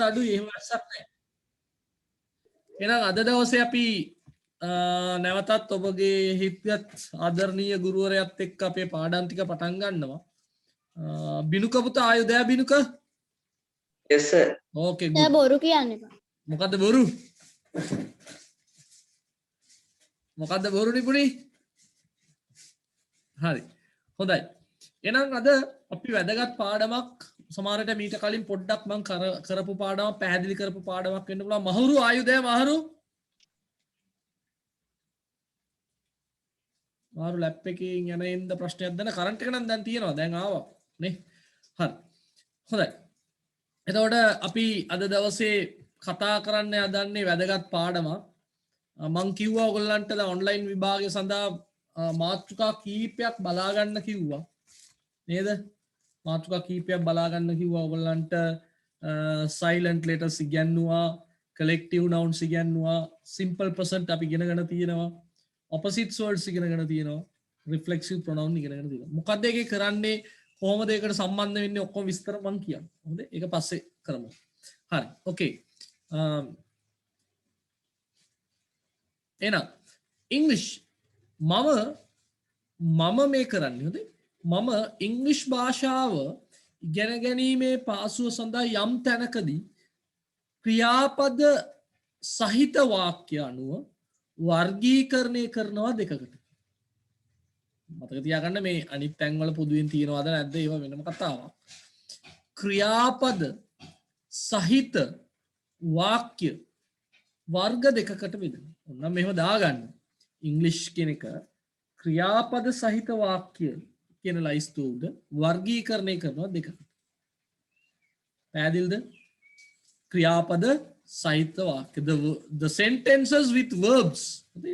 අඩු එහෙම වැස්සක් නැහැ. එහෙනම් අද දවසේ අපි නැවතත් ඔබගේ හිත්ගත් ආදරණීය ගුරුවරයාත් එක්ක අපේ පාඩම් ටික පටන් ගන්නවා. බිනුක පුතා ආයුධය බිනුක? yes sir. ඕකේ දැන් බොරු කියන්න එපා. මොකද්ද බොරු? මොකද්ද බොරු නිපුණි? හරි. හොඳයි. එහෙනම් අද අපි වැදගත් පාඩමක් සමහරට මීට කලින් පොඩ්ඩක් මම කරපු පාඩමක් පැහැදිලි කරපු පාඩමක් වෙන්න පුළුවන්. මහරු ආයුධය මහරු ලැප් එකකින් යන එන්න ප්‍රශ්නයක් දැන කරන්ට් එක නම් දැන් තියෙනවා. දැන් ආවා නේ. හරි. හොඳයි. එතකොට අපි අද දවසේ කතා කරන්න යදන්නේ වැදගත් පාඩමක්. මං කිව්වා ඔයගොල්ලන්ට ද ඔන්ලයින් විභාගය සඳහා මාතෘකා කීපයක් බලා ගන්න කිව්වා. නේද? මාතෘකා කීපයක් බලා ගන්න කිව්වා ඔයගොල්ලන්ට. සයිලන්ට් ලෙටර්ස් ඉගෙනුවා, කලෙක්ටිව් නවුන්ස් ඉගෙනුවා, සිම්පල් ප්‍රසන්ට් අපි ඉගෙනගෙන තියෙනවා. ඔපොසිට්ස් වර්ඩ්ස් ඉගෙනගෙන තියෙනවා. රිෆ්ලෙක්සිව් ප්‍රොනවුන් ඉගෙනගෙන තියෙනවා. මොකක්ද ඒකේ කරන්නේ? කොහොමද ඒකට සම්බන්ධ වෙන්නේ? ඔක්කොම විස්තර මං කියන්නම්. හොඳ? ඒක පස්සේ කරමු. හරි. ඕකේ. එහෙනම් ඉංග්‍රීසි මම මේ කරන්නේ හොඳේ. මම ඉංග්‍රීසි භාෂාව ඉගෙන ගැනීමේ පාසුව සඳහා යම් තැනකදී ක්‍රියාපද සහිත වාක්‍ය අනුව වර්ගීකරණය කරනවා දෙකකට. මතක තියාගන්න මේ අනිත් තැන්වල පොදුවෙන් තියෙනවද නැද්ද ඒවා වෙනම කතාවක්. ක්‍රියාපද සහිත වාක්‍ය වර්ග දෙකකට බෙදෙනවා. ඔන්න මෙහෙම දාගන්න. ඉංග්‍රීසි කියන එක ක්‍රියාපද සහිත වාක්‍ය කියන ලයිස්තුව උඩ වර්ගීකරණය කරනවා දෙකකට. පැහැදිලිද? ක්‍රියාපද සහිත වාක්‍ය the sentences with verbs.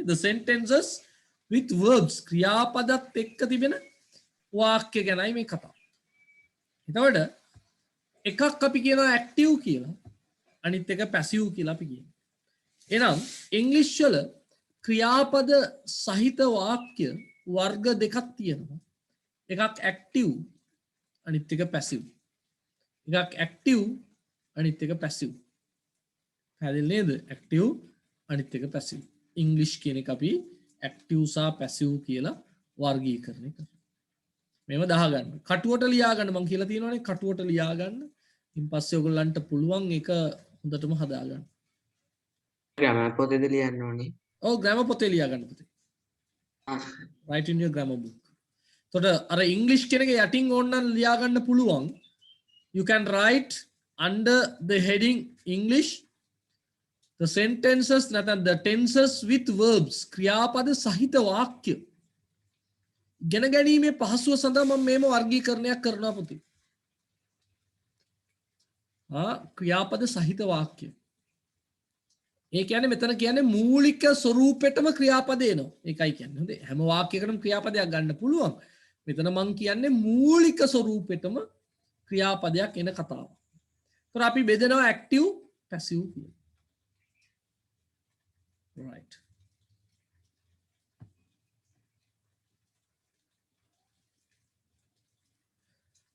the sentences with verbs ක්‍රියාපදත් එක්ක තිබෙන වාක්‍ය ගැනයි මේ කතාව. එතකොට එකක් අපි කියනවා ඇක්ටිව් කියලා. අනිත් එක පැසිව් කියලා අපි කියනවා. එහෙනම් ඉංග්‍රීසි වල ක්‍රියාපද සහිත වාක්‍ය වර්ග දෙකක් තියෙනවා. එකක් ඇක්ටිව් අනිත් එක පැසිව්. එකක් ඇක්ටිව් අනිත් එක පැසිව්. පැහැදිලි නේද? ඇක්ටිව් අනිත් එක පැසිව්. ඉංග්‍රීසි කියන එක අපි ඇක්ටිව් සහ පැසිව් කියලා වර්ගීකරණය කරනවා. මේව දාගන්න. කටුවට ලියා ගන්න මම කියලා තියෙනවානේ කටුවට ලියා ගන්න. ඉන් පස්සේ ඔයගොල්ලන්ට පුළුවන් ඒක හොඳටම හදා ගන්න. ග්‍රැමර් පොතේද ලියන්න ඕනේ? ඔව් ග්‍රැමර් පොතේ ලියා ගන්න පුතේ. write in your grammar book. එතකොට අර ඉංග්‍රීසි කියන එක යටින් ඕනනම් ලියා ගන්න පුළුවන්. You can write under the heading English the sentences නැත්නම් the tenses with verbs ක්‍රියාපද සහිත වාක්‍ය ඉගෙන ගැනීමේ පහසුව සඳහා මම මේම වර්ගීකරණයක් කරනවා පුතේ. ක්‍රියාපද සහිත වාක්‍ය. ඒ කියන්නේ මෙතන කියන්නේ මූලික ස්වරූපෙටම ක්‍රියාපද එනවා. ඒකයි කියන්නේ. හොඳේ. හැම වාක්‍යයකටම ක්‍රියාපදයක් ගන්න පුළුවන්. මෙතන මං කියන්නේ මූලික ස්වරූපෙටම ක්‍රියාපදයක් එන කතාවක්. ඒතර අපි බෙදනවා ඇක්ටිව් පැසිව් කියලා. right.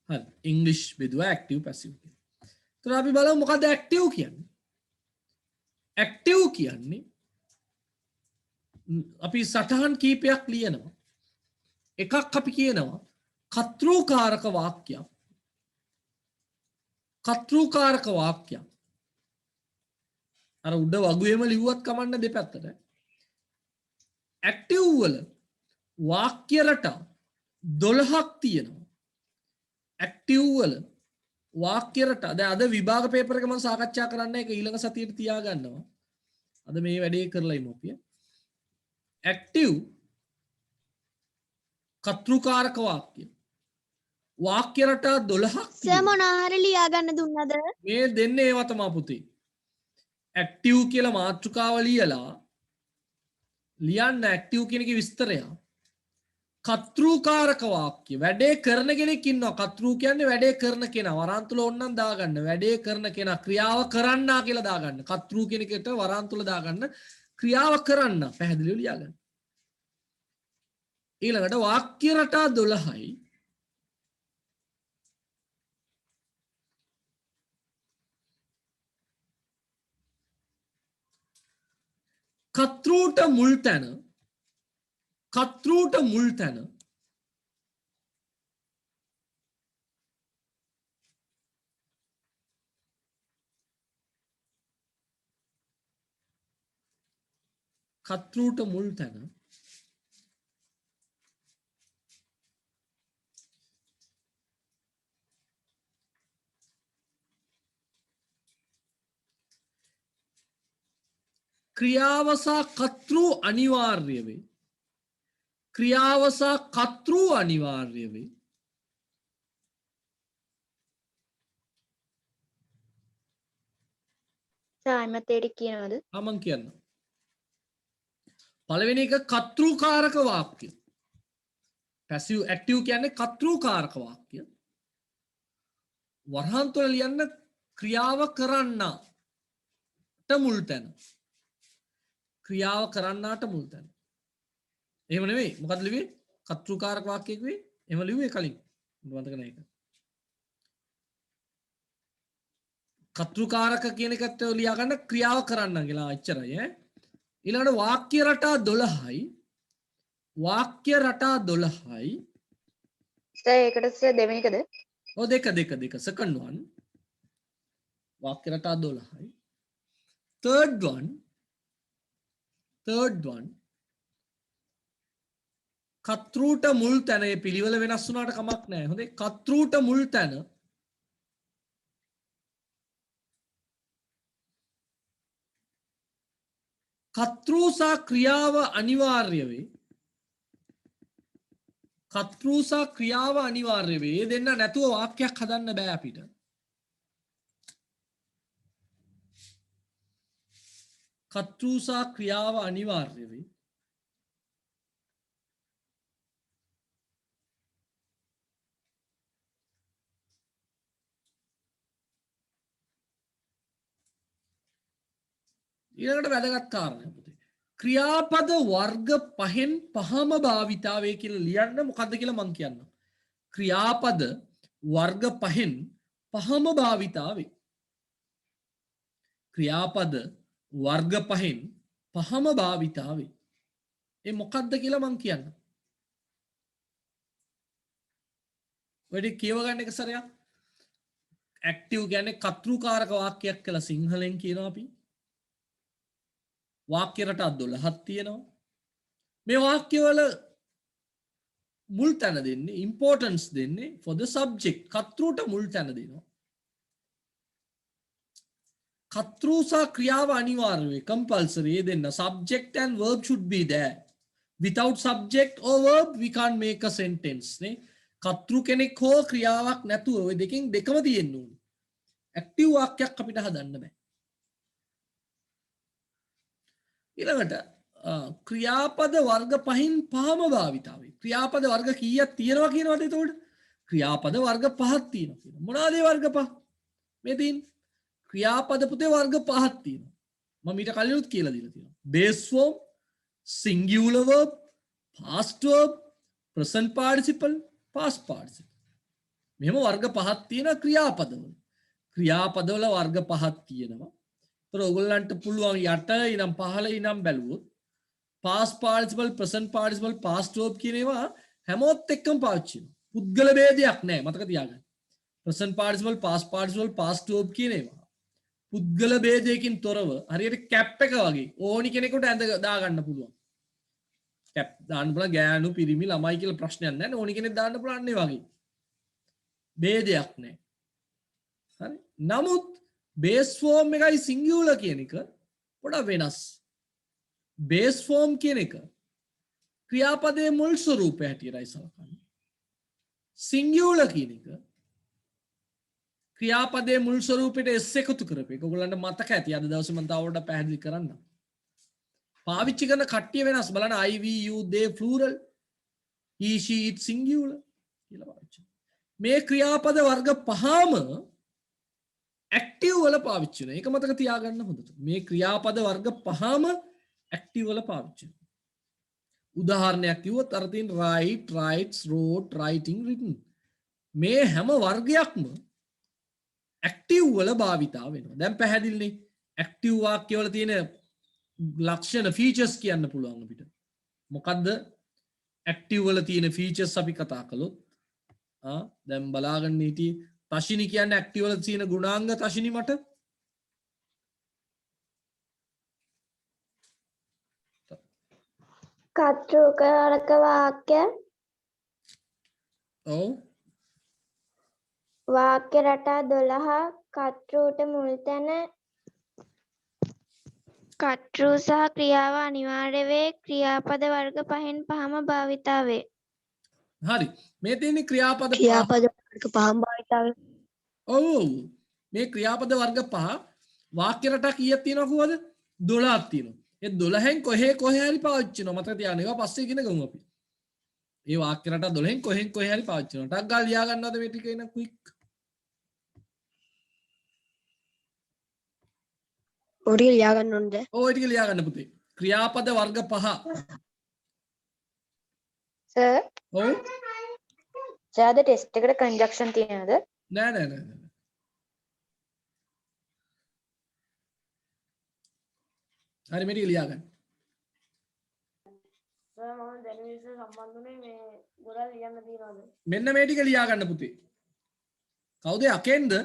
හරි. ඉංග්‍රීසි බෙදුවා ඇක්ටිව් පැසිව් කියලා. ඒතර අපි බලමු මොකක්ද ඇක්ටිව් කියන්නේ? ඇක්ටිව් කියන්නේ අපි සටහන් කීපයක් ලියනවා. එකක් අපි කියනවා කර්තෘකාරක වාක්‍යයක්. කර්තෘකාරක වාක්‍යයක්. අර උඩ වගුවේම ලිව්වත් කමන්න දෙපැත්තට. ඇක්ටිව් වල වාක්‍ය රටා 12ක් තියෙනවා. ඇක්ටිව් වල වාක්‍ය රටා දැන් අද විභාග පේපර් එක මම සාකච්ඡා කරන්න ඒක ඊළඟ සතියේට තියා ගන්නවා. අද මේ වැඩේ කරලා ඉමු අපි. ඇක්ටිව් කර්තෘකාරක වාක්‍ය රටා 12ක් සර් මොනාහරි ලියා ගන්න දුන්නද? මේ දෙන්නේ ඒවා තමයි පුතේ. ඇක්ටිව් කියලා මාතෘකාව ලියලා ලියන්න ඇක්ටිව් කියන එකේ විස්තරය. කර්තෘකාරක වාක්‍ය වැඩේ කරන කෙනෙක් ඉන්නවා. කර්තෘ කියන්නේ වැඩේ කරන කෙනා. වරාන් තුල ඕනනම් දාගන්න. වැඩේ කරන කෙනා ක්‍රියාව කරන්නා කියලා දාගන්න. කර්තෘ කියන එකට වරාන් තුල දාගන්න. ක්‍රියාව කරන්න පැහැදිලිව ලියාගන්න. ඊළඟට වාක්‍ය රටා 12යි. කතෘට මුල් තැන කතෘට මුල් තැන කතෘට මුල් තැන ක්‍රියාවසා කතෘ අනිවාර්ය වේ. ක්‍රියාවසා කතෘ අනිවාර්ය වේ. සාමතේට කියනවද? මම කියන්න. පළවෙනි එක කතෘකාරක වාක්‍ය. පැසිව් ඇක්ටිව් කියන්නේ කතෘකාරක වාක්‍ය. වරහන් තුල ලියන්න ක්‍රියාව කරන්නට මුල් තැන. ක්‍රියාව කරන්නාට මුල් තැන. එහෙම නෙවෙයි. මොකද්ද ලිව්වේ? කතෘකාරක වාක්‍යයක් වෙයි. එහෙම ලිව්වේ කලින්. මතක නැහැ ඒක. කතෘකාරක කියන එකට ලියා ගන්න ක්‍රියාව කරන්න කියලා එච්චරයි ඈ. ඊළඟට වාක්‍ය රටා 12යි. වාක්‍ය රටා 12යි. ඒකට දෙවෙනිකද? ඔව් දෙක second one. වාක්‍ය රටා 12යි. third one කතෘට මුල් තැන ඒ පිළිවෙල වෙනස් වුණාට කමක් නැහැ. හොඳේ කතෘට මුල් තැන කතෘසා ක්‍රියාව අනිවාර්ය වේ. කතෘසා ක්‍රියාව අනිවාර්ය වේ. ඒ දෙන්න නැතුව වාක්‍යයක් හදන්න බෑ අපිට. කතෘසා ක්‍රියාව අනිවාර්ය වේ. ඊළඟට වැදගත් කාරණයක් පුතේ. ක්‍රියාපද වර්ග පහෙන් පහම භාවිතාවේ කියලා ලියන්න මොකද්ද කියලා මම කියන්නම්. ක්‍රියාපද වර්ග පහෙන් පහම භාවිතාවේ. ක්‍රියාපද වර්ග පහෙන් පහම භාවිතාවේ. ඒ මොකද්ද කියලා මම කියන්නම්. වැඩි කියව ගන්න එක සරයක්. ඇක්ටිව් කියන්නේ කතෘකාරක වාක්‍යයක් කියලා සිංහලෙන් කියනවා අපි. වාක්‍ය රටා 12ක් තියෙනවා. මේ වාක්‍යවල මුල් තැන දෙන්නේ ඉම්පෝර්ටන්ස් දෙන්නේ for the subject. කතෘට මුල් තැන දෙනවා. කතෘසා ක්‍රියාව අනිවාර්ය වේ. compulsory දෙන්න. subject and verb should be there. Without subject or verb we can't make a sentence නේ. කතෘ කෙනෙක් හෝ ක්‍රියාවක් නැතුව ඔය දෙකෙන් දෙකම තියෙන්න ඕනේ. ඇක්ටිව් වාක්‍යයක් අපිට හදන්න බෑ. ඊළඟට ක්‍රියාපද වර්ග පහින් පහම භාවිතාවේ. ක්‍රියාපද වර්ග කීයක් තියෙනවා කියනවද එතකොට? ක්‍රියාපද වර්ග පහක් තියෙනවා කියනවා. මොනවාද ඒ වර්ග පහ? මේ තියෙන්නේ ක්‍රියාපද පුතේ වර්ග පහක් තියෙනවා. මම ඊට කලිනුත් කියලා දීලා තියෙනවා. base form, singular verb, past verb, present participle, past participle. මෙහෙම වර්ග පහක් තියෙනවා ක්‍රියාපදවල. ක්‍රියාපදවල වර්ග පහක් තියෙනවා. තොර ඔයගොල්ලන්ට පුළුවන් යට ඉනම් පහළ ඉනම් බැලුවොත් past participle, present participle, past verb කියන ඒවා හැමෝත් එක්කම පාවිච්චි වෙනවා. පුද්ගල ભેදයක් නැහැ මතක තියාගන්න. present participle, past participle, past verb කියන ඒවා පුද්ගල ભેදයකින් තොරව හරියට කැප් එක වගේ ඕනි කෙනෙකුට ඇඳ දා ගන්න පුළුවන්. කැප් දාන්න පුළුවන් ගෑනු පිරිමි ළමයි කියලා ප්‍රශ්නයක් නැහැ. ඕනි කෙනෙක් දාන්න පුළුවන් ඒ වගේ. ભેදයක් නැහැ. හරි. නමුත් base form එකයි singular කියන එක පොඩක් වෙනස්. base form කියන එක ක්‍රියාපදයේ මුල් ස්වරූපය හැටියටයි සලකන්නේ. singular කියන එක ක්‍රියාපදයේ මුල් ස්වරූපයට s එකතු කරපේක. ඔයගොල්ලන්ට මතක ඇති අද දවසේ මම තවඩ පැහැදිලි කරන්න. පාවිච්චි කරන කට්ටිය වෙනස්. බලන්න I we you they plural, he she it singular කියලා පාවිච්චි. මේ ක්‍රියාපද වර්ග පහම ඇක්ටිව් වල පාවිච්චි වෙනවා. ඒක මතක තියාගන්න හොඳට. මේ ක්‍රියාපද වර්ග පහම ඇක්ටිව් වල පාවිච්චි වෙනවා. උදාහරණයක් කිව්වොත් අර තියෙන write, writes, wrote, writing, written. මේ හැම වර්ගයක්ම ඇක්ටිව් වල භාවිතා වෙනවා. දැන් පැහැදිලිනේ. ඇක්ටිව් වාක්‍ය වල තියෙන ලක්ෂණ ෆීචර්ස් කියන්න පුළුවන් අපිට. මොකද්ද ඇක්ටිව් වල තියෙන ෆීචර්ස් අපි කතා කළොත් දැන් බලාගන්න හිටියේ තෂිනි කියන්නේ ඇක්ටිව් වල තියෙන ගුණාංග තෂිනි මට කර්තෘකාරක වාක්‍ය ඔව් වාක්‍ය රටා 12 කර්තෘට මුල් තැන කර්තෘ සහ ක්‍රියාව අනිවාර්ය වේ ක්‍රියාපද වර්ග පහෙන් පහම භාවිතා වේ. හරි මේ තියෙන්නේ ක්‍රියාපද පහ. වර්ග පහම භාවිතා වේ. ඔව් මේ ක්‍රියාපද වර්ග පහ වාක්‍ය රටා කීයක් තියෙනවද කොහොමද 12ක් තියෙනවා. ඒ 12න් කොහේ හරි පාවිච්චි වෙනවා. මතක තියාගන්න. ඒවා පස්සේ ඉගෙන ගමු අපි. ඒ වාක්‍ය රටා 12න් කොහේ හරි පාවිච්චි වෙනවා. ටක් ගාලා ලියා ගන්නවද මේ ටික එන ක්වික්. ඔය ටික ලියා ගන්න ඕනද? ඔය ටික ලියා ගන්න පුතේ. ක්‍රියාපද වර්ග පහ. සර් ඔව් සර් ටෙස්ට් එකට කන්ජක්ෂන් තියෙනවද? නෑ. හරි මේ ටික ලියා ගන්න. සර් මම දැනුම සම්බන්ධුනේ මේ ගොඩක් ලියන්න තියෙනවද? මෙන්න මේ ටික ලියා ගන්න පුතේ. කවුද අකෙන්ද?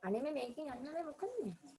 අනේ මේකෙන් අන්නනේ මොකද මේ?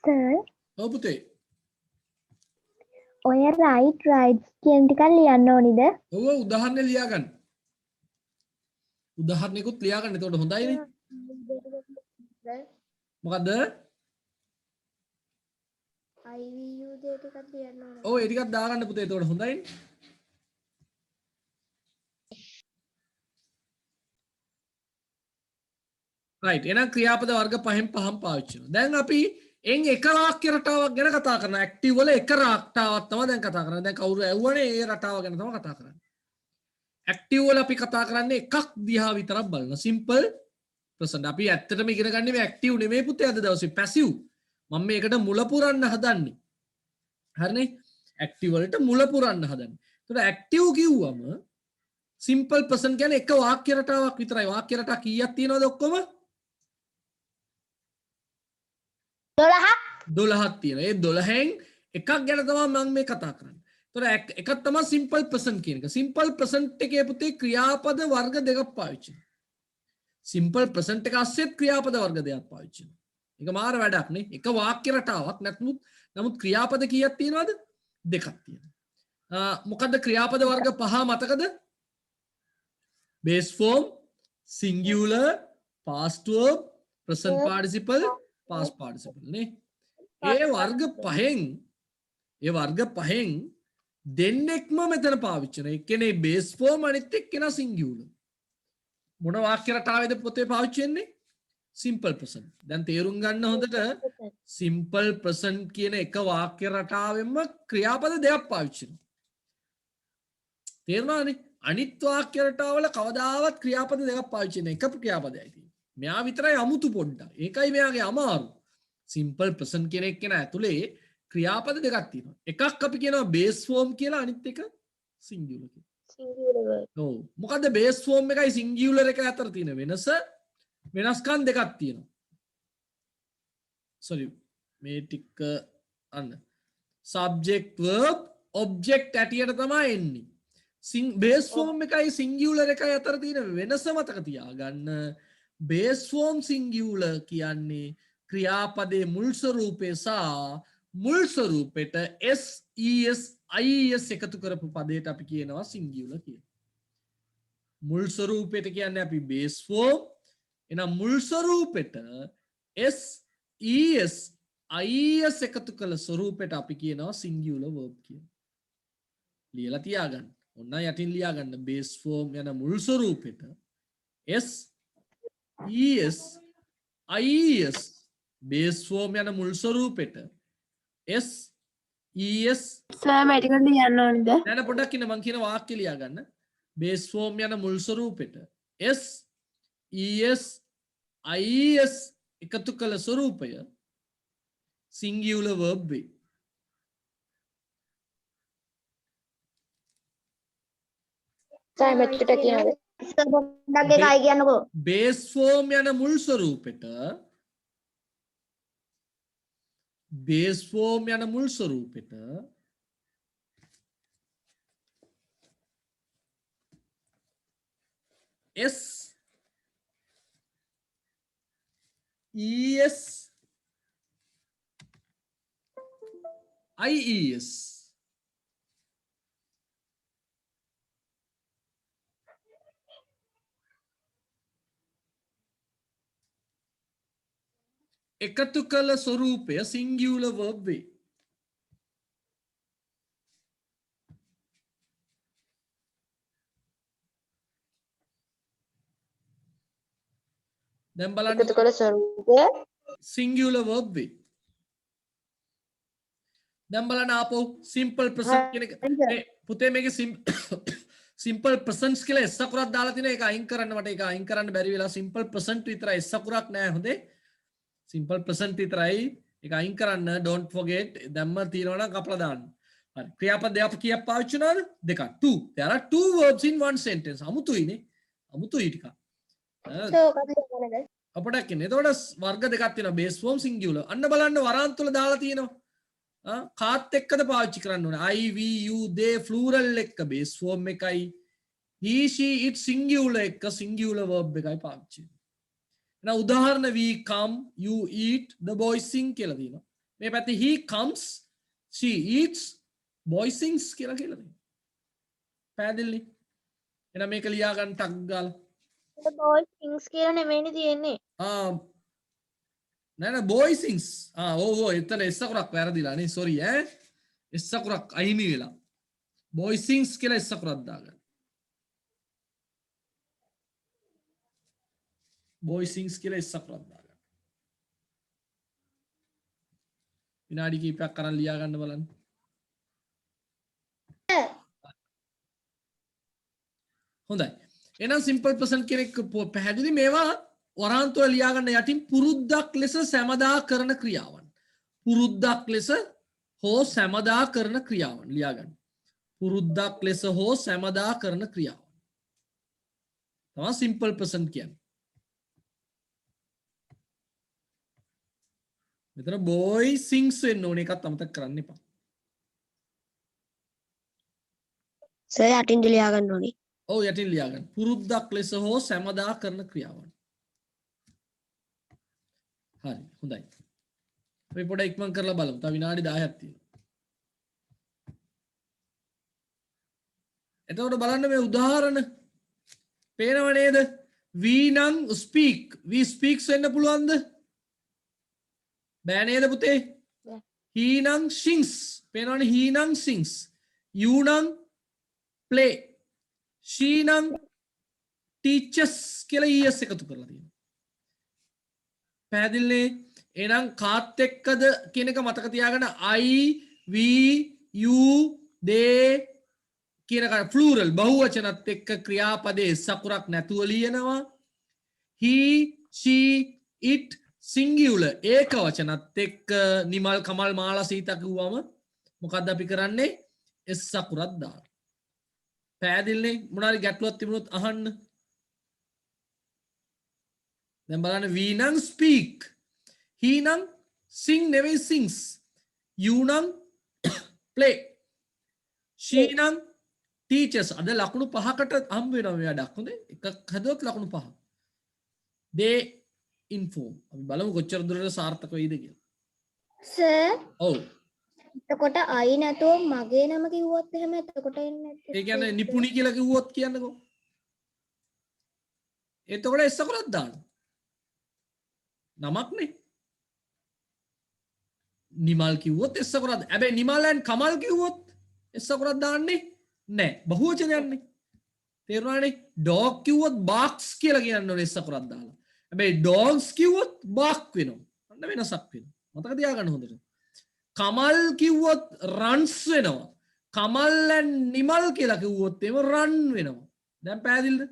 සර් ඔව් පුතේ. ඔය රයිට්ස් කියන ටික ලියන්න ඕනිද? ඔව් උදාහරණ ලියා ගන්න. උදාහරණයකුත් ලියා ගන්න. එතකොට හොඳයිනේ. මොකද්ද? IVU දෙක ටිකක් ලියන්න ඕන. ඔව් ඒ ටිකක් දාගන්න පුතේ. එතකොට හොඳයිනේ. රයිට්. එහෙනම් ක්‍රියාපද වර්ග පහෙන් පහම පාවිච්චි කරනවා. දැන් අපි එන් එක වාක්‍ය රටාවක් ගැන කතා කරනවා. ඇක්ටිව් වල එක රටාවක් තමයි දැන් කතා කරන්නේ. දැන් කවුරු ඇහුවනේ ඒ රටාව ගැන තමයි කතා කරන්නේ. ඇක්ටිව් වල අපි කතා කරන්නේ එකක් දිහා විතරක් බලන සිම්පල් ප්‍රසන්ට්. අපි ඇත්තටම ඉගෙන ගන්නේ මේ ඇක්ටිව් නෙමෙයි පුතේ අද දවසේ පැසිව්. මම මේකට මුල පුරන්න හදන්නේ. හරිනේ? ඇක්ටිව් වලට මුල පුරන්න හදන්නේ. ඒතකොට ඇක්ටිව් කිව්වම සිම්පල් ප්‍රසන්ට් කියන්නේ එක වාක්‍ය රටාවක් විතරයි. වාක්‍ය රටා කීයක් තියෙනවද ඔක්කොම? 12ක් තියෙනවා. ඒ 12න් එකක් ගැන තමයි මම මේ කතා කරන්නේ. ඒතකොට එකක් තමයි සිම්පල් ප්‍රසන්ට් කියන එක. සිම්පල් ප්‍රසන්ට් එකේ පුතේ ක්‍රියාපද වර්ග දෙකක් පාවිච්චි කරනවා. සිම්පල් ප්‍රසන්ට් එක අස්සෙත් ක්‍රියාපද වර්ග දෙකක් පාවිච්චි කරනවා. ඒක මාර වැඩක් නේ. එක වාක්‍ය රටාවක් නමුත් ක්‍රියාපද කීයක් තියෙනවද? දෙකක් තියෙනවා. මොකද්ද ක්‍රියාපද වර්ග පහ මතකද? base form, singular, past verb, present participle, past participle නේ. ඒ වර්ග පහෙන් දෙන්නෙක්ම මෙතන පාවිච්චි කරනවා. එක්කෙනේ base form අනිත් එක්කෙනා singular. මොන වාක්‍ය රටාවේද පොතේ පාවිච්චි වෙන්නේ? simple present. දැන් තේරුම් ගන්න හොඳට simple present කියන එක වාක්‍ය රටාවෙන්ම ක්‍රියාපද දෙකක් පාවිච්චි කරනවා. තේරුණානේ? අනිත් වාක්‍ය රටාවල කවදාවත් ක්‍රියාපද දෙකක් පාවිච්චි කරන එක ක්‍රියාපදයයි තියෙන්නේ. මෙයා විතරයි අමුතු පොඩ්ඩක්. ඒකයි මෙයාගේ අමාරු. simple present කියන එක න ඇතුලේ ක්‍රියාපද දෙකක් තියෙනවා. එකක් අපි කියනවා base form කියලා, අනිත් එක singular කියලා. singular ඔව්. මොකද්ද base form එකයි singular එක අතර තියෙන වෙනස? වෙනස්කම් දෙකක් තියෙනවා. sorry මේ ටික අන්න subject verb object ඇටියට තමයි එන්නේ. base form එකයි singular එකයි අතර තියෙන වෙනස මතක තියාගන්න. base form singular කියන්නේ ක්‍රියාපදයේ මුල් ස්වරූපය සහ මුල් ස්වරූපෙට s es ies එකතු කරපු පදයට අපි කියනවා singular කියලා. මුල් ස්වරූපෙට කියන්නේ අපි base form. එහෙනම් මුල් ස්වරූපෙට s es ies එකතු කළ ස්වරූපෙට අපි කියනවා singular verb කියලා. ලියලා තියාගන්න. ඔන්න යටින් ලියාගන්න base form යන මුල් ස්වරූපෙට s es ies base form යන මුල් ස්වරූපෙට s es සර් මට ටිකක් ලියන්න ඕනද? නෑ පොඩ්ඩක් ඉන්න මං කියන වාක්‍ය ලියාගන්න. base form යන මුල් ස්වරූපෙට s es ies එකතු කළ ස්වරූපය singular verb වේ. සර් මට ටිකක් කියනද? සර් පොඩ්ඩක් එකයි කියන්නකෝ. base form යන මුල් ස්වරූපෙට base form යන මුල් ස්වරූපෙට s es ies එකතු කළ ස්වරූපය singular verb වේ. දැන් බලන්න එකතු කළ ස්වරූපය singular verb වේ. දැන් බලන්න ආපහු simple present කියන එක. පුතේ මේකේ simple presents කියලා s අකුරක් දාලා තිනේ. ඒක අයින් කරන්න මට ඒක අයින් කරන්න බැරි වෙලා simple present විතරයි s අකුරක් නෑ හොඳේ. simple present විතරයි. ඒක අයින් කරන්න don't forget. දැම්ම තියනවා නම් කපලා දාන්න. හරි. ක්‍රියාපද දෙක කීයක් පාවිච්චි කරනවද? දෙකක්. 2. there are two verbs in one sentence. අමුතුයිනේ. අමුතුයි ටිකක්. අපට කියන්නේ. එතකොට වර්ග දෙකක් තියෙනවා base form singular. අන්න බලන්න වරාන් තුල දාලා තියෙනවා. කාත් එක්කද පාවිච්චි කරන්න ඕනේ? I we you they plural එක්ක base form එකයි. he she it singular එක්ක singular verb එකයි පාවිච්චි. එහෙනම් උදාහරණ we come you eat the boy sing කියලා තියෙනවා. මේ පැත්තේ he comes she eats boy sings කියලා තියෙනවා. පැහැදිලිද? එහෙනම් මේක ලියා ගන්න ටක් ගාලා. boy sings කියලා නෙමෙයිනේ තියෙන්නේ. නෑ boy sings. ඔව් එතන s අකුරක් වැරදිලා නේ. sorry s අකුරක් අහිමි වෙලා. boy sings කියලා s අකුරක් දාගන්න. boy sings කියලා s අකුරක් දාගන්න. විනාඩි කිහිපයක් කරන් ලියා ගන්න බලන්න. හොඳයි. එහෙනම් simple present කෙනෙක් පැහැදිලි මේවා වරාන්තුව ලියා ගන්න යටින් පුරුද්දක් ලෙස සැමදා කරන ක්‍රියාවන්. පුරුද්දක් ලෙස හෝ සැමදා කරන ක්‍රියාවන් ලියා ගන්න. පුරුද්දක් ලෙස හෝ සැමදා කරන ක්‍රියාවන්. තමයි simple present කියන්නේ. මෙතන boy sings වෙන්න ඕනේ එකත් අමතක කරන්න එපා. සර් යටින් ලියා ගන්න ඕනේ. ඔව් යටින් ලියා ගන්න. පුරුද්දක් ලෙස හෝ සැමදා කරන ක්‍රියාවන්. හරි හොඳයි. අපි පොඩ ඉක්මන් කරලා බලමු. තව විනාඩි 10ක් තියෙනවා. එතකොට බලන්න මේ උදාහරණ පේනව නේද? we නම් speak. we speaks වෙන්න පුළුවන්ද? බෑ නේද පුතේ? he නම් sings. පේනවනේ he නම් sings. you නම් play. she නම් teachers කියලා es එකතු කරලා තියෙනවා. පැහැදිලිනේ? එහෙනම් කාත් එක්කද කියන එක මතක තියාගන්න. I we you they කියන එක plural බහුවචනත් එක්ක ක්‍රියාපදයේ සකුරක් නැතුව ලියනවා. he she it singular ඒක වචනත් එක්ක නිමල් කමල් මාලා සීතා කිව්වම මොකද්ද අපි කරන්නේ? s සකුරක් දාන්න. පැහැදිලිනේ? මොනාරි ගැටලුවක් තිබුණොත් අහන්න. දැන් බලන්න we නම් speak, he නම් sing නෙවෙයි sings, you නම් play, she නම් teachers. අද ලකුණු 5කට හම්බ වෙනවා මේ වැඩක්. හොඳේ? එකක් හදුවත් ලකුණු 5. they inform. අපි බලමු කොච්චර දුරට සාර්ථක වෙයිද කියලා. සර් ඔව්. එතකොට අයි නැතුව මගේ නම කිව්වොත් එහෙම එතකොට එන්නේ නැත්තේ. ඒ කියන්නේ නිපුණි කියලා කිව්වොත් කියන්නකෝ. එතකොට එස් සකුරක් දාන්න. නමක්නේ. නිමල් කිව්වොත් එස් සකුරක්. හැබැයි නිමල් and කමල් කිව්වොත් එස් සකුරක් දාන්නේ නැහැ. බහුවචනයක්නේ. තේරුණානේ? dog කිව්වොත් barks කියලා කියන්න ඕනේ එස් සකුරක් දාලා. හැබැයි dogs කිව්වොත් bark වෙනවා. අන්න වෙනසක් වෙනවා. මතක තියාගන්න හොඳට. කමල් කිව්වොත් runs වෙනවා. කමල් and නිමල් කියලා කිව්වොත් එහෙම run වෙනවා. දැන් පැහැදිලිද?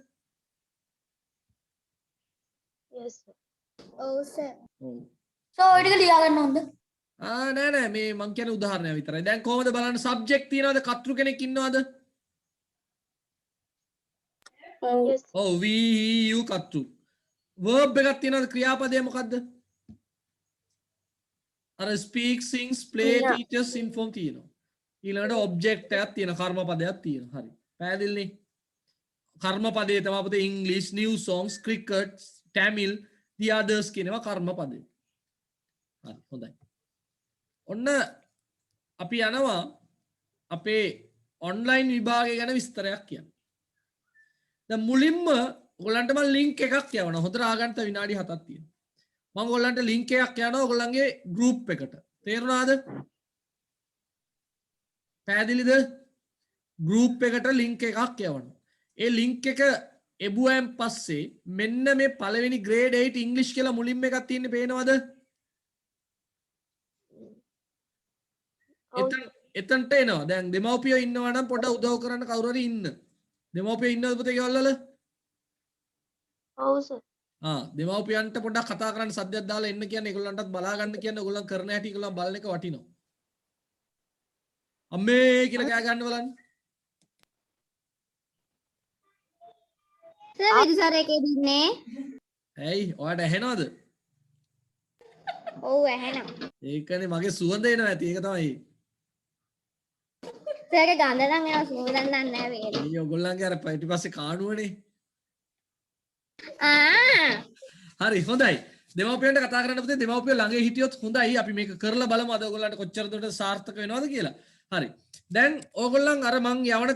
yes sir. ඔව් සර්. ඔව්. සෝ ඔය ටික ලියා ගන්න ඕනද? නෑ නෑ මේ මං කියන උදාහරණයක් විතරයි. දැන් කොහොමද බලන්න සබ්ජෙක්ට් තියනවද? කර්තෘ කෙනෙක් ඉන්නවද? yes. ඔව් we he you කර්තෘ. verb එකක් තියනවද? ක්‍රියාපදය මොකද්ද? අර speak sings play teaches inform තියෙනවා. ඊළඟට object එකක් තියෙනවා. කර්මපදයක් තියෙනවා. හරි. පැහැදිලිනේ? කර්මපදයේ තමයි අපිට English, new songs, cricket, Tamil, the others කියනවා කර්මපදේ. හරි හොඳයි. ඔන්න අපි යනවා අපේ ඔන්ලයින් විභාගය ගැන විස්තරයක් කියන්න. දැන් මුලින්ම ඔයගලන්ට මම ලින්ක් එකක් යවනවා. හොඳට ආගන්න විනාඩි 7ක් තියෙනවා. මම ඔයගලන්ට ලින්ක් එකක් යවනවා ඔයගලන්ගේ ගෲප් එකට. තේරුණාද? පැහැදිලිද? ගෲප් එකට ලින්ක් එකක් යවනවා. ඒ ලින්ක් එක එබුවෑන් පස්සේ මෙන්න මේ පළවෙනි grade 8 English කියලා මුලින්ම එකක් තියෙන්නේ පේනවද? එතනට එනවා. දැන් දෙමව්පියෝ ඉන්නවා නම් පොඩ උදව් කරන්න කවුරු හරි ඉන්න. දෙමව්පියෝ ඉන්නවද පුතේ ගෙවල් වල? ඔව් සර්. දෙමව්පියන්ට පොඩ්ඩක් කතා කරන්න සද්දයක් දාලා එන්න කියන්නේ ඒගොල්ලන්ටත් බලා ගන්න කියන්නේ ඕගොල්ලන් කරන හැටි ඒගොල්ලන් බලන එක වටිනවා. අම්මේ කියලා කෑ ගන්න බලන්න. සර් විදුසර එකේ දින්නේ. ඇයි ඔයාට ඇහෙනවද? ඔව් ඇහෙනවා. ඒකනේ මගේ සුවඳ එනවා ඇති. ඒක තමයි. සර් ගඳ නම් එනවා සුවඳක් නැහැ වේද. අයියෝ ඔයගොල්ලන්ගේ අර පිටිපස්සේ කාණුවනේ. හරි හොඳයි. දෙමව්පියන්ට කතා කරන්න පුතේ දෙමව්පියෝ ළඟ හිටියොත් හොඳයි. අපි මේක කරලා බලමු අද ඔයගොල්ලන්ට කොච්චර දුරට සාර්ථක වෙනවද කියලා. හරි. දැන් ඕගොල්ලන් අර මං යවන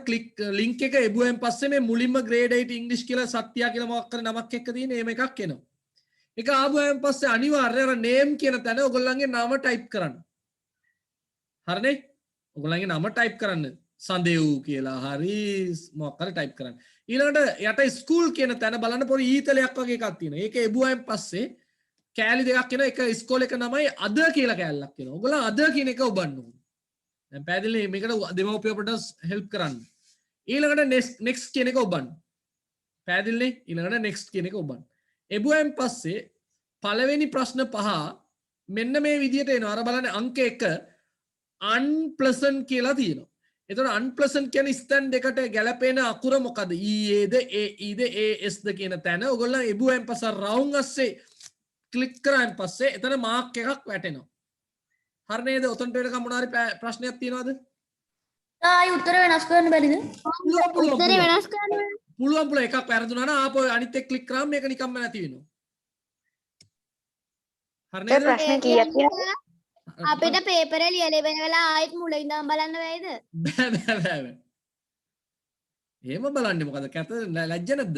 ලින්ක් එක එබුවෙන් පස්සේ මේ මුලින්ම grade 8 English කියලා සත්‍යා කියලා මොකක් කර නමක් එක්ක තියෙන එහෙම එකක් එනවා. ඒක ආවම පස්සේ අනිවාර්යයෙන් අර name කියන තැන ඔයගොල්ලන්ගේ නම type කරන්න. හරිනේ? ඔයගොල්ලන්ගේ නම type කරන්න. සඳෙව් කියලා හරි මොකක් හරි type කරන්න. ඊළඟට යට ස්කූල් කියන තැන බලන්න පොඩි ඊතලයක් වගේ එකක් තියෙනවා. ඒක එබුවෙන් පස්සේ කෑලි දෙකක් එනවා. එක ඉස්කෝලේ එක නමයි අද කියලා කෑල්ලක් එනවා. ඔයගොල්ලන් අද කියන එක ඔබන්න ඕනේ. දැන් පැහැදිලි මේකට දෙමව්පියෝ පොඩ්ඩක් හෙල්ප් කරන්න. ඊළඟට next කියන එක ඔබන්න. පැහැදිලිනේ? ඊළඟට next කියන එක ඔබන්න. එබුවෙන් පස්සේ පළවෙනි ප්‍රශ්න 5 මෙන්න මේ විදිහට එනවා. අර බලන්න අංක 1 unpleasant කියලා තියෙනවා. එතකොට unpleasant කියන්නේ ස්තන් දෙකට ගැලපෙන අකුර මොකද? ඊයේද ඒයිද ඒඑස්ද කියන තැන ඔයගොල්ලෝ එබුවෙන් පස්සේ රවුම් අස්සේ ක්ලික් කරාන් පස්සේ එතන මාක් එකක් වැටෙනවා. හරි නේද? උතන්ට වෙනකම් මොනවා හරි ප්‍රශ්නයක් තියෙනවද? ආයි උත්තර වෙනස් කරන්න බැරිද? උත්තරේ වෙනස් කරන්න. පුළුවන් එකක් වැරදුනා නම් ආපහු අනිත් එක ක්ලික් කරාම මේක නිකම්ම නැති වෙනවා. හරි නේද? ප්‍රශ්න කීයක් කියලා? අපිට පේපරේ ලියලා ඉවර වෙලා ආයෙත් මුල ඉඳන් බලන්න බැයිද? බෑ. එහෙම බලන්නේ මොකද? කැත ලැජ්ජ නැද්ද?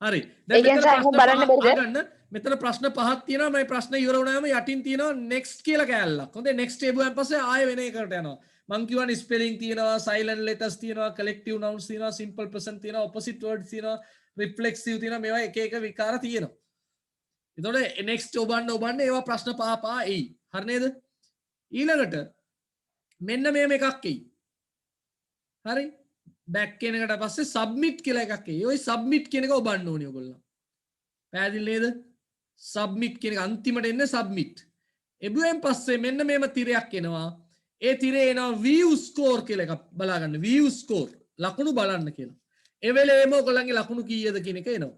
හරි. දැන් මෙතන ප්‍රශ්න 5ක් තියෙනවා. මේ ප්‍රශ්න ඉවර වුණාම යටින් තියෙනවා next කියලා කෑල්ලක්. හොඳේ next එබුවෙන් පස්සේ ආයෙ වෙන එකකට යනවා. මං කියවනේ ස්පෙලිං තියෙනවා සයිලන්ට් ලෙටර්ස් තියෙනවා කලෙක්ටිව් නවුන්ස් තියෙනවා සිම්පල් ප්‍රසන්ට් තියෙනවා ඔපොසිට් වර්ඩ්ස් තියෙනවා රිෆ්ලෙක්සිව් තියෙනවා මේවා එක එක විකාර තියෙනවා එතකොට නෙක්ස්ට් ඔබන්න ඒවා ප්‍රශ්න පහ එයි හරි නේද ඊළඟට මෙන්න මේම එකක් එයි හරි බැක් කියන එකට පස්සේ සබ්මිට් කියලා එකක් එයි ඔය සබ්මිට් කියන එක ඔබන්න ඕනේ ඔයගොල්ලෝ පැහැදිලි නේද සබ්මිට් කියන එක අන්තිමට එන්නේ සබ්මිට් එබුවෙන් පස්සේ මෙන්න මේම තිරයක් එනවා ඒ තිරේ එනවා view score කියලා එකක් බලා ගන්න view score ලකුණු බලන්න කියලා ඒ වෙලේම ඔයගොල්ලන්ගේ ලකුණු කීයද කියන එක එනවා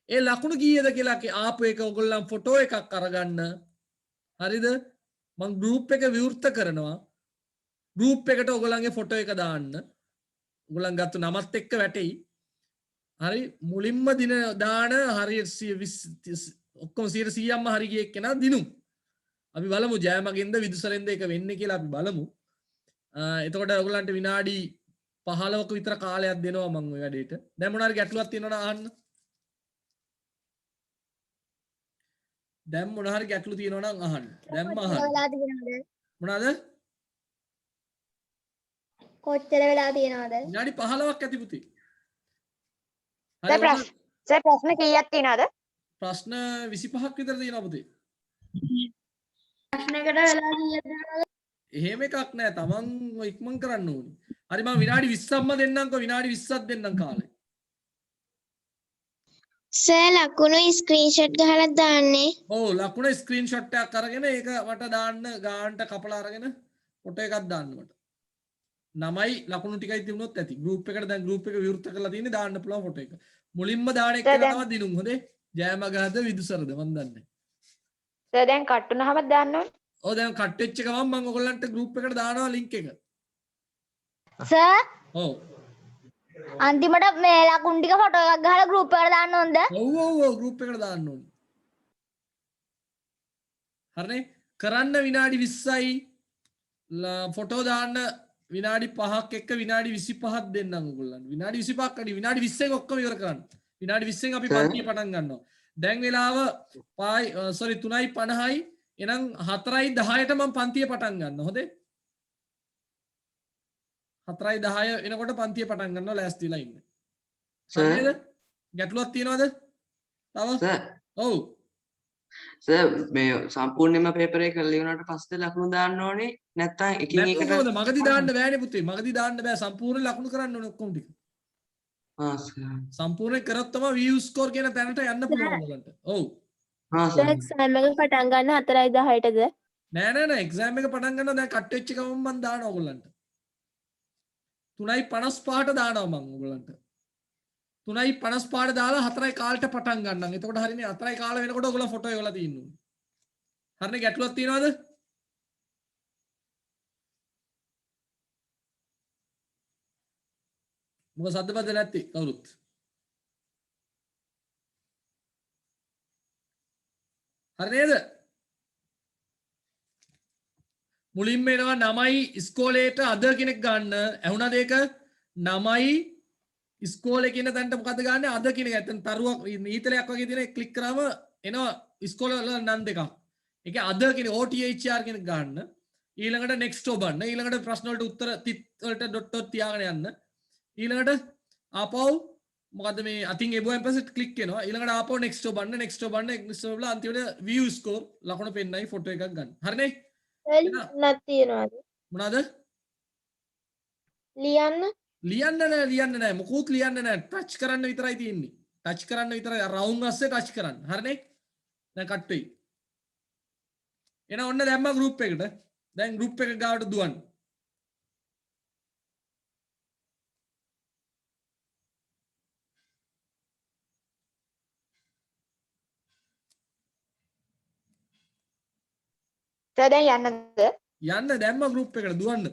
ඒ ලකුණු කීයද කියලා ආපු එක ඔයගොල්ලන් ෆොටෝ එකක් අරගන්න හරිද මම ගෲප් එක විවෘත කරනවා ගෲප් එකට ඔයගොල්ලන්ගේ ෆොටෝ එක දාන්න ඔයගොල්ලන් ගත්ත නමත් එක්ක වැටෙයි හරි මුලින්ම දින දාන හරියට ඔක්කොම 100%ක්ම හරි ගිය එක්කෙනා දිනු අපි බලමු ජයමගින්ද විදුසරෙන්ද එක වෙන්නේ කියලා අපි බලමු එතකොට ඔයගොල්ලන්ට විනාඩි 15ක විතර කාලයක් දෙනවා මම ඔය වැඩේට දැන් මොනවා හරි ගැටලුවක් තියෙනවද අහන්න දැන් මොනවා හරි ගැටලු තියෙනවා නම් අහන්න දැන්ම අහන්න මොනවාද කොච්චර වෙලා තියෙනවද විනාඩි 15ක් ඇති පුතේ සර් ප්‍රශ්න කීයක් තියෙනවද ප්‍රශ්න 25ක් විතර තියෙනවා පුතේ ප්‍රශ්නයකට වෙලා කීයද එහෙම එකක් නෑ තමන් ඉක්මන් කරන්න ඕනි හරි මම විනාඩි 20ක්ම දෙන්නම්කෝ විනාඩි 20ක් දෙන්නම් කාලේ සර් ලකුණු ස්ක්‍රීන්ෂොට් ගහලා දාන්නේ ඔව් ලකුණ ස්ක්‍රීන්ෂොට් එකක් අරගෙන ඒක මට දාන්න ගානට කපලා අරගෙන ෆොටෝ එකක් දාන්න මට නමයි ලකුණු ටිකයි තිබුණොත් ඇති ගෲප් එකට දැන් ගෲප් එක විවෘත කරලා තියෙන්නේ දාන්න පුළුවන් ෆොටෝ එක මුලින්ම දාන එක තමයි දිනුම් හොඳේ ජයමගහද විදුසරද මන් දන්නේ සර් දැන් කට් වුණාම දාන්න ඕනේ ඔව් දැන් කට් වෙච්ච ගමන් මම ඔයගොල්ලන්ට ගෲප් එකට දානවා ලින්ක් එක සර් ඔව් අන්තිමට මේ ලකුණු ටික ෆොටෝ එකක් ගහලා ගෲප් එකට දාන්න ඕනද ඔව් ගෲප් එකට දාන්න ඕනේ හරිනේ කරන්න විනාඩි 20යි ෆොටෝ දාන්න විනාඩි 5ක් එක්ක විනාඩි 25ක් දෙන්නම් ඔයගොල්ලන්ට විනාඩි 25ක් අඩි විනාඩි 20න් ඔක්කොම ඉවර කරන්න විනාඩි 20න් අපි පන්තිය පටන් ගන්නවා දැන් වෙලාව 3:50යි එහෙනම් 4:10ට මම පන්තිය පටන් ගන්නවා හොඳේ 4:10 එනකොට පන්තිය පටන් ගන්නවා ලෑස්ති වෙලා ඉන්න හරිද ගැටලුවක් තියනවද තව සර් ඔව් සර් මේ සම්පූර්ණයෙන්ම පේපර් එක ලියුණාට පස්සේ ලකුණු දාන්න ඕනේ නැත්නම් එකින් එකට නැත්නම් මගදී දාන්න බෑනේ පුතේ මගදී දාන්න බෑ සම්පූර්ණ ලකුණු කරන්න ඕනේ ඔක්කොම ටික සර් සම්පූර්ණ කරොත් තමයි view score කියන තැනට යන්න පුළුවන් ඔයගලන්ට ඔව් සර් එක්සෑම් එක පටන් ගන්න 4:10ටද නෑ එක්සෑම් එක පටන් ගන්නවා දැන් කට් වෙච්ච ගමන් මම දානවා ඔයගලන්ට 3:55ට දානවා මම ඔයගලන්ට 3:55ට දාලා 4යි කාලට පටන් ගන්නම් එතකොට හරිනේ 4යි කාල වෙනකොට ඔයගොල්ලෝ ෆොටෝ එවලා තියෙනවා හරිනේ ගැටලුවක් තියනවද මොකද සද්ද බද්ද නැත්තේ කවුරුත් හරි නේද මුලින්ම එනවා 9යි ඉස්කෝලේට අද කෙනෙක් ගන්න ඇහුණාද ඒක 9යි ඉස්කෝලේ කියන තැනට මොකද ගන්න අද කියන එක නැත්නම් තරුවක් නීතලයක් වගේ තියෙන ක්ලික් කරාම එනවා ඉස්කෝලේ වල නම් දෙකක් ඒකේ අද කියන OTHR කෙනෙක් ගන්න ඊළඟට next ඔබන්න ඊළඟට ප්‍රශ්න වලට උත්තර තිත් වලට ඩොට් ඩොට් තියාගෙන යන්න ඊළඟට ආපහු මොකද මේ අතින් එබුවෙන් පස්සේ ක්ලික් වෙනවා ඊළඟට ආපහු next ඔබන්න next ඔබලා අන්තිමට view score ලකුණු පෙන්නයි ෆොටෝ එකක් ගන්න හරිනේ නැත් තියනවාද මොනවාද ලියන්න ලියන්න නෑ මොකුත් ලියන්න නෑ ටච් කරන්න විතරයි තියෙන්නේ ටච් කරන්න විතරයි රවුන්ඩ් අස්සේ ටච් කරන්න හරිනේ දැන් කට් වෙයි එන ඔන්න දැම්මා ගෲප් එකට දැන් ගෲප් එක ගාවට දුවන්න සර් දැන් යන්නද යන්න දැම්මා ගෲප් එකට දුවන්න